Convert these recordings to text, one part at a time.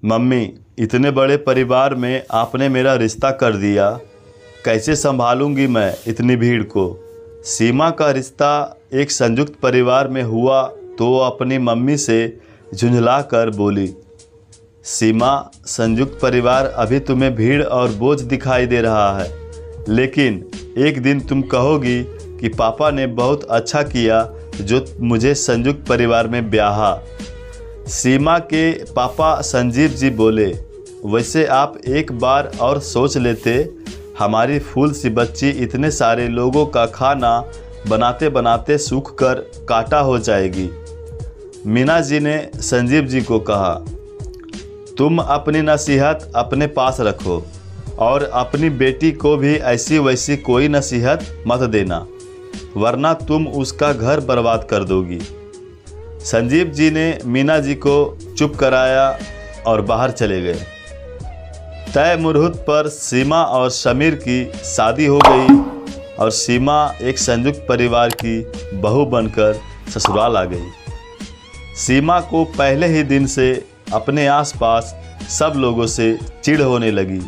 Mummy, इतने बड़े परिवार में आपने मेरा रिश्ता कर दिया, कैसे संभालूंगी मैं इतनी भीड़ को। सीमा का रिश्ता एक संयुक्त परिवार में हुआ तो वो अपनी मम्मी से झुंझला कर बोली, सीमा, संयुक्त परिवार अभी तुम्हें भीड़ और बोझ दिखाई दे रहा है, लेकिन एक दिन तुम कहोगी कि पापा ने बहुत अच्छा किया जो मुझे संयुक्त परिवार में ब्याहा। सीमा के पापा संजीव जी बोले, वैसे आप एक बार और सोच लेते, हमारी फूल सी बच्ची इतने सारे लोगों का खाना बनाते बनाते सूख कर काटा हो जाएगी। मीना जी ने संजीव जी को कहा, तुम अपनी नसीहत अपने पास रखो और अपनी बेटी को भी ऐसी वैसी कोई नसीहत मत देना, वरना तुम उसका घर बर्बाद कर दोगी। संजीव जी ने मीना जी को चुप कराया और बाहर चले गए। तय मुहूर्त पर सीमा और समीर की शादी हो गई और सीमा एक संयुक्त परिवार की बहू बनकर ससुराल आ गई। सीमा को पहले ही दिन से अपने आसपास सब लोगों से चिढ़ होने लगी।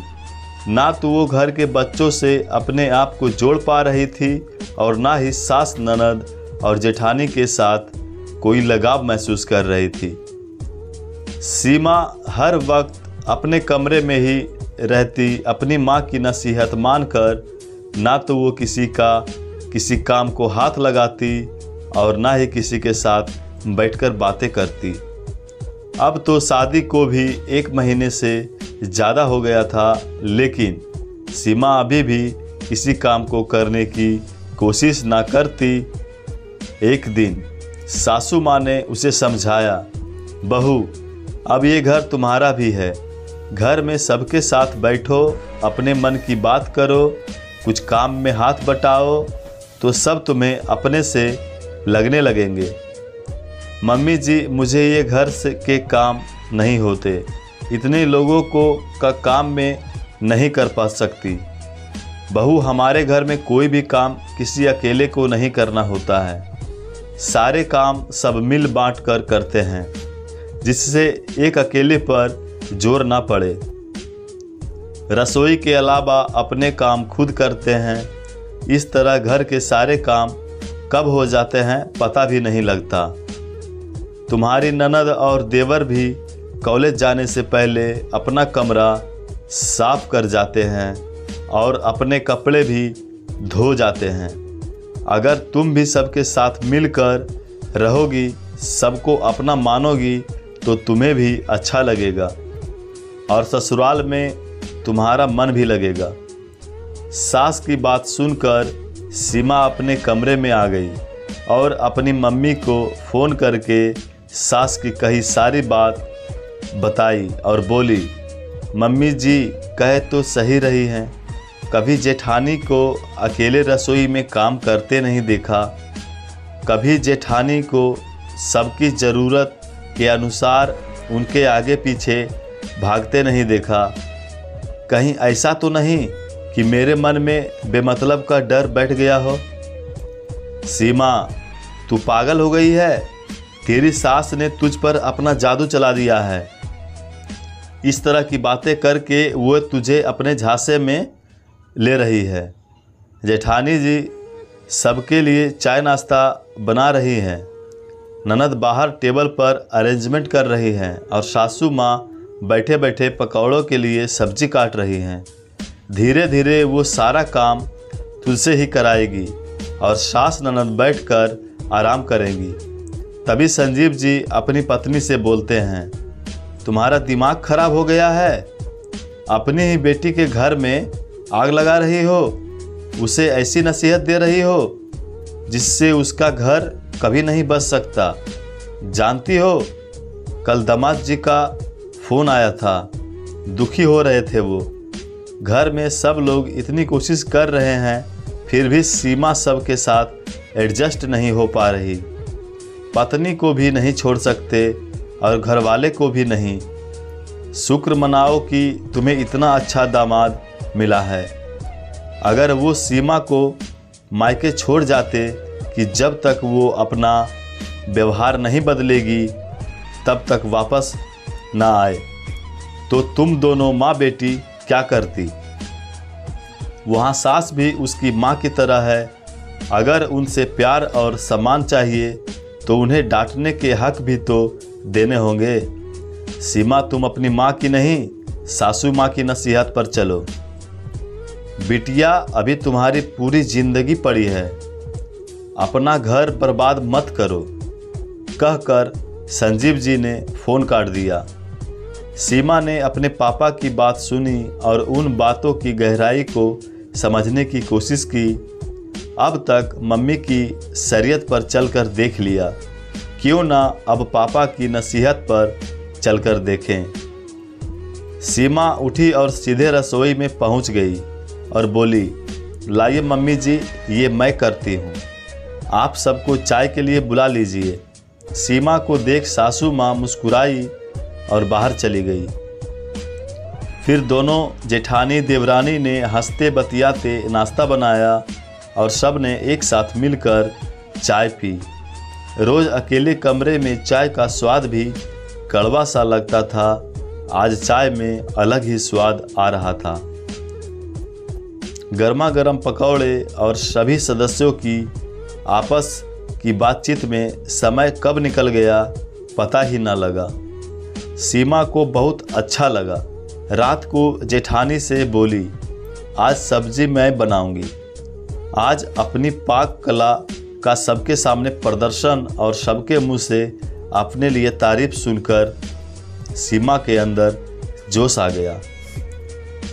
ना तो वो घर के बच्चों से अपने आप को जोड़ पा रही थी और ना ही सास, ननद और जेठानी के साथ कोई लगाव महसूस कर रही थी। सीमा हर वक्त अपने कमरे में ही रहती, अपनी माँ की नसीहत मानकर ना तो वो किसी काम को हाथ लगाती और ना ही किसी के साथ बैठकर बातें करती। अब तो शादी को भी 1 महीने से ज़्यादा हो गया था, लेकिन सीमा अभी भी किसी काम को करने की कोशिश ना करती। एक दिन सासू माँ ने उसे समझाया, बहू, अब ये घर तुम्हारा भी है, घर में सबके साथ बैठो, अपने मन की बात करो, कुछ काम में हाथ बटाओ तो सब तुम्हें अपने से लगने लगेंगे। मम्मी जी, मुझे ये घर से के काम नहीं होते, इतने लोगों का काम में नहीं कर पा सकती। बहू, हमारे घर में कोई भी काम किसी अकेले को नहीं करना होता है, सारे काम सब मिल बांट कर करते हैं, जिससे एक अकेले पर जोर ना पड़े। रसोई के अलावा अपने काम खुद करते हैं। इस तरह घर के सारे काम कब हो जाते हैं पता भी नहीं लगता। तुम्हारी ननद और देवर भी कॉलेज जाने से पहले अपना कमरा साफ कर जाते हैं और अपने कपड़े भी धो जाते हैं। अगर तुम भी सबके साथ मिलकर रहोगी, सबको अपना मानोगी, तो तुम्हें भी अच्छा लगेगा और ससुराल में तुम्हारा मन भी लगेगा। सास की बात सुनकर सीमा अपने कमरे में आ गई और अपनी मम्मी को फ़ोन करके सास की कही सारी बात बताई और बोली, मम्मी जी कहे तो सही रही हैं, कभी जेठानी को अकेले रसोई में काम करते नहीं देखा, कभी जेठानी को सबकी ज़रूरत के अनुसार उनके आगे पीछे भागते नहीं देखा। कहीं ऐसा तो नहीं कि मेरे मन में बेमतलब का डर बैठ गया हो। सीमा, तू पागल हो गई है, तेरी सास ने तुझ पर अपना जादू चला दिया है। इस तरह की बातें करके वो तुझे अपने झांसे में ले रही है। जेठानी जी सबके लिए चाय नाश्ता बना रही हैं, ननद बाहर टेबल पर अरेंजमेंट कर रही हैं और सासू माँ बैठे बैठे पकौड़ों के लिए सब्जी काट रही हैं। धीरे धीरे वो सारा काम तुझसे ही कराएगी और सास ननद बैठकर आराम करेंगी। तभी संजीव जी अपनी पत्नी से बोलते हैं, तुम्हारा दिमाग खराब हो गया है, अपनी ही बेटी के घर में आग लगा रही हो, उसे ऐसी नसीहत दे रही हो जिससे उसका घर कभी नहीं बच सकता। जानती हो, कल दामाद जी का फ़ोन आया था, दुखी हो रहे थे वो। घर में सब लोग इतनी कोशिश कर रहे हैं, फिर भी सीमा सब के साथ एडजस्ट नहीं हो पा रही। पत्नी को भी नहीं छोड़ सकते और घर वाले को भी नहीं। शुक्र मनाओ कि तुम्हें इतना अच्छा दामाद मिला है। अगर वो सीमा को मायके छोड़ जाते कि जब तक वो अपना व्यवहार नहीं बदलेगी तब तक वापस ना आए। तो तुम दोनों माँ बेटी क्या करती। वहाँ सास भी उसकी माँ की तरह है। अगर उनसे प्यार और सम्मान चाहिए तो उन्हें डांटने के हक भी तो देने होंगे। सीमा, तुम अपनी माँ की नहीं, सासू माँ की नसीहत पर चलो। बिटिया, अभी तुम्हारी पूरी जिंदगी पड़ी है, अपना घर बर्बाद मत करो, कहकर संजीव जी ने फ़ोन काट दिया। सीमा ने अपने पापा की बात सुनी और उन बातों की गहराई को समझने की कोशिश की। अब तक मम्मी की शरीयत पर चलकर देख लिया, क्यों ना अब पापा की नसीहत पर चलकर देखें। सीमा उठी और सीधे रसोई में पहुंच गई और बोली, लाइए मम्मी जी, ये मैं करती हूँ, आप सबको चाय के लिए बुला लीजिए। सीमा को देख सासू माँ मुस्कुराई और बाहर चली गई। फिर दोनों जेठानी देवरानी ने हंसते बतियाते नाश्ता बनाया और सब ने एक साथ मिलकर चाय पी। रोज़ अकेले कमरे में चाय का स्वाद भी कड़वा सा लगता था, आज चाय में अलग ही स्वाद आ रहा था। गर्मा गर्म पकौड़े और सभी सदस्यों की आपस की बातचीत में समय कब निकल गया पता ही ना लगा। सीमा को बहुत अच्छा लगा। रात को जेठानी से बोली, आज सब्जी मैं बनाऊंगी। आज अपनी पाक कला का सबके सामने प्रदर्शन और सबके मुंह से अपने लिए तारीफ सुनकर सीमा के अंदर जोश आ गया।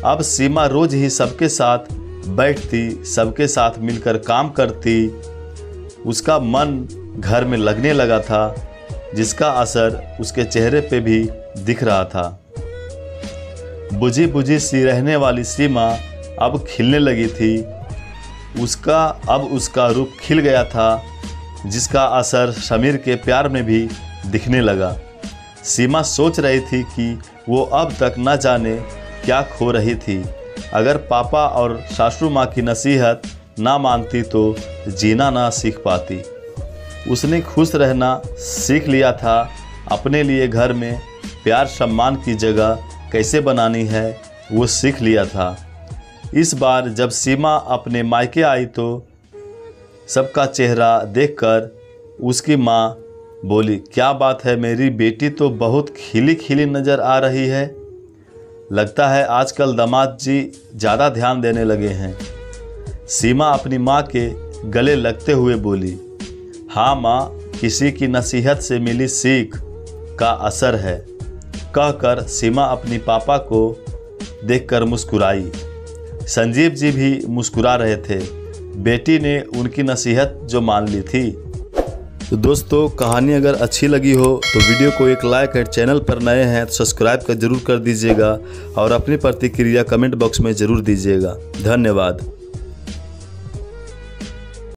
अब सीमा रोज ही सबके साथ बैठती, सबके साथ मिलकर काम करती। उसका मन घर में लगने लगा था, जिसका असर उसके चेहरे पे भी दिख रहा था। बुझी बुझी सी रहने वाली सीमा अब खिलने लगी थी। उसका रूप खिल गया था, जिसका असर समीर के प्यार में भी दिखने लगा। सीमा सोच रही थी कि वो अब तक न जाने क्या खो रही थी। अगर पापा और सासू माँ की नसीहत ना मानती तो जीना ना सीख पाती। उसने खुश रहना सीख लिया था। अपने लिए घर में प्यार सम्मान की जगह कैसे बनानी है वो सीख लिया था। इस बार जब सीमा अपने मायके आई तो सबका चेहरा देखकर उसकी माँ बोली, क्या बात है, मेरी बेटी तो बहुत खिली खिली नज़र आ रही है। लगता है आजकल दामाद जी ज़्यादा ध्यान देने लगे हैं। सीमा अपनी माँ के गले लगते हुए बोली, हाँ माँ, किसी की नसीहत से मिली सीख का असर है, कहकर सीमा अपनी पापा को देखकर मुस्कुराई। संजीव जी भी मुस्कुरा रहे थे। बेटी ने उनकी नसीहत जो मान ली थी। तो दोस्तों, कहानी अगर अच्छी लगी हो तो वीडियो को एक लाइक और चैनल पर नए हैं तो सब्सक्राइब कर जरूर कर दीजिएगा और अपनी प्रतिक्रिया कमेंट बॉक्स में ज़रूर दीजिएगा। धन्यवाद।